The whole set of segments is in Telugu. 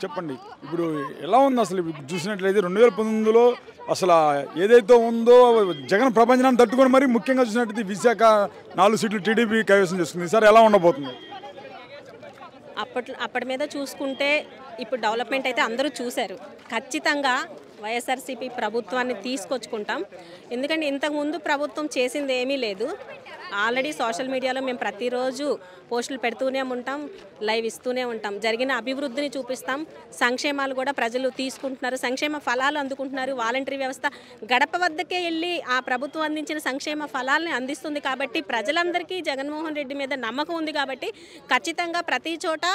చెప్పండి. ఇప్పుడు ఎలా ఉంది అసలు చూసినట్లయితే 2019లో అసలు ఏదైతే ఉందో జగన్ ప్రపంచాన్ని తట్టుకొని మరి ముఖ్యంగా చూసినట్లయితే విశాఖ 4 సీట్లు టీడీపీ కైవసం చేసుకుంది. సార్ ఎలా ఉండబోతుంది? అప్పటి మీద చూసుకుంటే ఇప్పుడు డెవలప్మెంట్ అయితే అందరూ చూశారు. ఖచ్చితంగా వైఎస్ఆర్సీపీ ప్రభుత్వాన్ని తీసుకొచ్చుకుంటాం. ఎందుకంటే ఇంతకుముందు ప్రభుత్వం చేసింది ఏమీ లేదు. ఆల్రెడీ సోషల్ మీడియాలో మేము ప్రతిరోజు పోస్టులు పెడుతూనే ఉంటాం, లైవ్ ఇస్తూనే ఉంటాం. జరిగిన అభివృద్ధిని చూపిస్తాం. సంక్షేమాలు కూడా ప్రజలు తీసుకుంటున్నారు, సంక్షేమ ఫలాలు అందుకుంటున్నారు. వాలంటరీ వ్యవస్థ గడప వద్దకే వెళ్ళి ఆ ప్రభుత్వం అందించిన సంక్షేమ ఫలాలని అందిస్తుంది. కాబట్టి ప్రజలందరికీ జగన్మోహన్ రెడ్డి మీద నమ్మకం ఉంది. కాబట్టి ఖచ్చితంగా ప్రతి చోట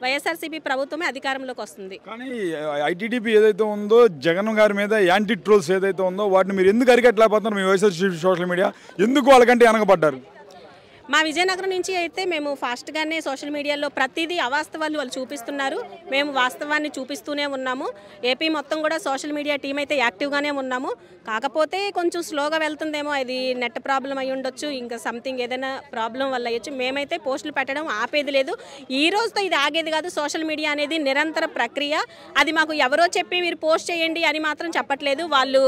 వైఎస్ఆర్సీపీ ప్రభుత్వమే అధికారంలోకి వస్తుంది. కానీ ఐటీడీపీ ఏదైతే ఉందో జగన్ గారి మీద యాంటీ ట్రోల్స్ ఏదైతే ఉందో వాటిని మీరు ఎందుకు అరికట్టలేకపోతున్నారు? మీ వైఎస్ఆర్సీపీ సోషల్ మీడియా ఎందుకు వాళ్ళకంటే వెనకబడ్డారు? మా విజయనగరం నుంచి అయితే మేము ఫాస్ట్గానే సోషల్ మీడియాలో ప్రతిదీ అవాస్తవాలు వాళ్ళు చూపిస్తున్నారు. మేము వాస్తవాన్ని చూపిస్తూనే ఉన్నాము. ఏపీ మొత్తం కూడా సోషల్ మీడియా టీం అయితే యాక్టివ్గానే ఉన్నాము. కాకపోతే కొంచెం స్లోగా వెళ్తుందేమో, అది నెట్ ప్రాబ్లం అయి ఉండొచ్చు, ఇంకా సంథింగ్ ఏదైనా ప్రాబ్లం వల్ల అయ్యొచ్చు. మేమైతే పోస్టులు పెట్టడం ఆపేది లేదు. ఈ రోజుతో ఇది ఆగేది కాదు. సోషల్ మీడియా అనేది నిరంతర ప్రక్రియ. అది మాకు ఎవరో చెప్పి మీరు పోస్ట్ చేయండి అని మాత్రం చెప్పట్లేదు. వాళ్ళు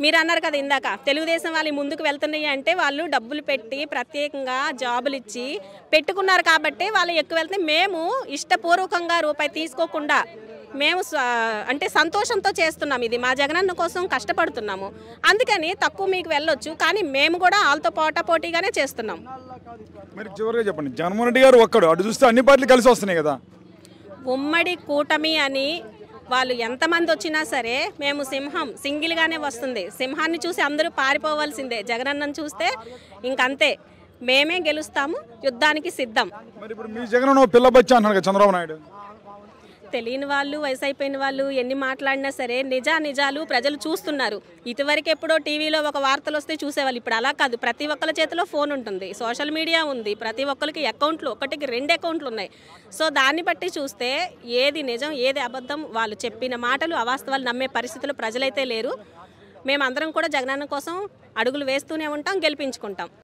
మీరు అన్నారు కదా ఇందాక, తెలుగుదేశం వాళ్ళు ముందుకు వెళ్తున్నాయి అంటే వాళ్ళు డబ్బులు పెట్టి ప్రత్యేకంగా జాబులు ఇచ్చి పెట్టుకున్నారు కాబట్టి వాళ్ళు ఎక్కువ వెళ్తే, మేము ఇష్టపూర్వకంగా రూపాయి తీసుకోకుండా మేము అంటే సంతోషంతో చేస్తున్నాం. ఇది మా జగనన్న కోసం కష్టపడుతున్నాము. అందుకని తక్కువ మీకు వెళ్ళొచ్చు, కానీ మేము కూడా వాళ్ళతో పోటాపోటీగానే చేస్తున్నాం. మరి చివరిగా చెప్పండి, జగన్మోహన్ రెడ్డి గారు ఒక్కడు, అటు చూస్తే అన్ని పార్టీలు కలిసి వస్తున్నాయి కదా. ఉమ్మడి కూటమి అని వాళ్ళు ఎంతమంది వచ్చినా సరే మేము సింహం సింగిల్గానే వస్తుంది. సింహాన్ని చూసి అందరూ పారిపోవాల్సిందే. జగనన్నను చూస్తే ఇంకంతే, మేమే గెలుస్తాము, యుద్ధానికి సిద్ధం. మరి ఇప్పుడు మీ జగన్ పిల్ల బచ్చా అంటున్నారు కదా చంద్రబాబు నాయుడు. తెలియని వాళ్ళు, వయసు అయిపోయిన వాళ్ళు ఎన్ని మాట్లాడినా సరే నిజాలు ప్రజలు చూస్తున్నారు. ఇదివరకు ఎప్పుడో టీవీలో ఒక వార్తలు వస్తే చూసేవాళ్ళు. ఇప్పుడు అలా కాదు. ప్రతి ఒక్కరి చేతిలో ఫోన్ ఉంటుంది, సోషల్ మీడియా ఉంది, ప్రతి ఒక్కరికి అకౌంట్లు, ఒకటికి 2 అకౌంట్లు ఉన్నాయి. సో దాన్ని బట్టి చూస్తే ఏది నిజం ఏది అబద్ధం, వాళ్ళు చెప్పిన మాటలు అవాస్తవాలు నమ్మే పరిస్థితులు ప్రజలైతే లేరు. మేమందరం కూడా జగనన్న కోసం అడుగులు వేస్తూనే ఉంటాం, గెలిపించుకుంటాం.